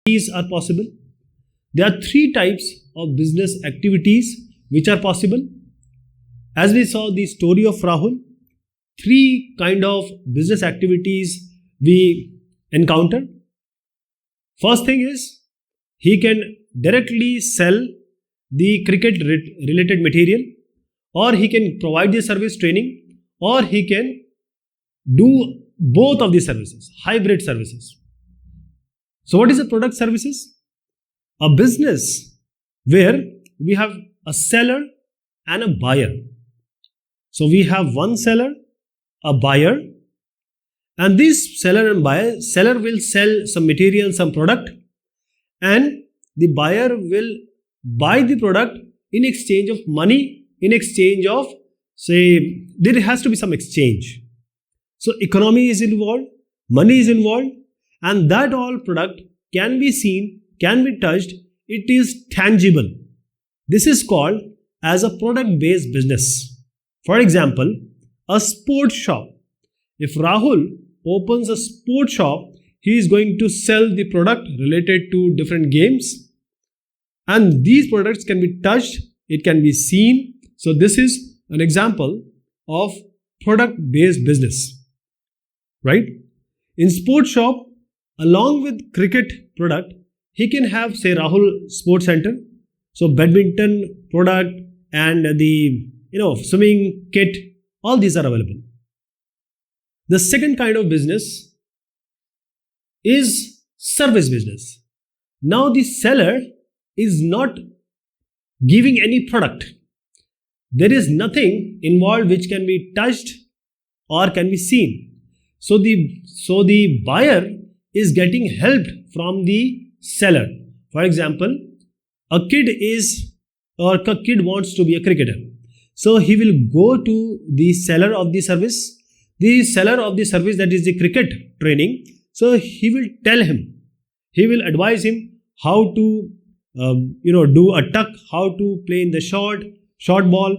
These are possible. There are three types of business activities which are possible. As we saw the story of Rahul, three kind of business activities we encounter. First thing is, he can directly sell the cricket related material, or he can provide the service training, or he can do both of the services, hybrid services. So what is the product services? A business where we have a seller and a buyer. So we have one seller, a buyer, and this seller and buyer, seller will sell some material, some product, and the buyer will buy the product in exchange of money, in exchange of, say, there has to be some exchange. So economy is involved, money is involved, and that all product can be seen, can be touched, it is tangible. This is called as a product-based business. For example, a sports shop. If Rahul opens a sports shop, he is going to sell the product related to different games, and these products can be touched, it can be seen. So this is an example of product-based business, right? In sports shop, along with cricket product, he can have, say, Rahul Sports Center. So badminton product and the swimming kit, all these are available. The second kind of business is service business. Now the seller is not giving any product. There is nothing involved which can be touched or can be seen. So the buyer is getting help from the seller. For example, a kid wants to be a cricketer. So he will go to the seller of the service. The seller of the service, that is the cricket training. So he will tell him, he will advise him how to do a tuck, how to play in the short ball,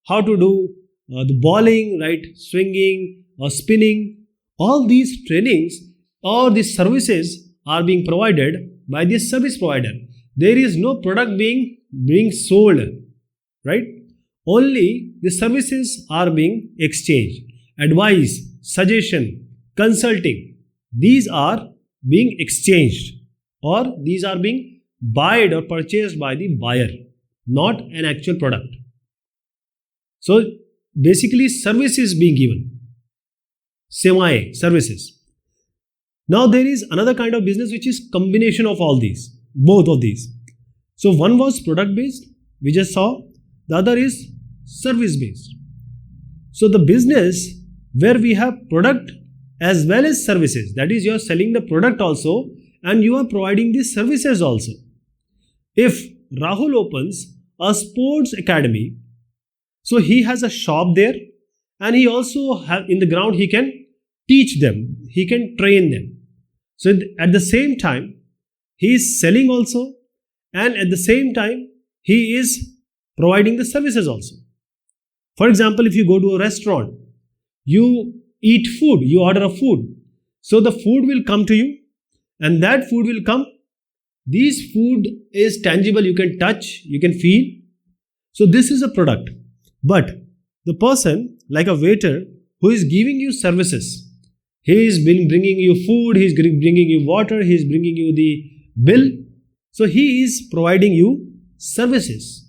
how to do the bowling, right, swinging or spinning. All these trainings or these services are being provided by the service provider. There is no product being sold, right? Only the services are being exchanged. Advice, suggestion, consulting, these are being exchanged, or these are being bought or purchased by the buyer, not an actual product. So basically service is being given, semi services. Now there is another kind of business which is combination of all these, both of these. So one was product based, we just saw. The other is service based. So the business where we have product as well as services, that is, you are selling the product also and you are providing the services also. If Rahul opens a sports academy, so he has a shop there, and he also in the ground he can teach them, he can train them. So at the same time he is selling also, and at the same time he is providing the services also. For example, if you go to a restaurant, you eat food, you order a food. So the food will come to you, and that food will come. This food is tangible, you can touch, you can feel. So this is a product. But the person, like a waiter, who is giving you services, he is bringing you food, he is bringing you water, he is bringing you the bill. So he is providing you services.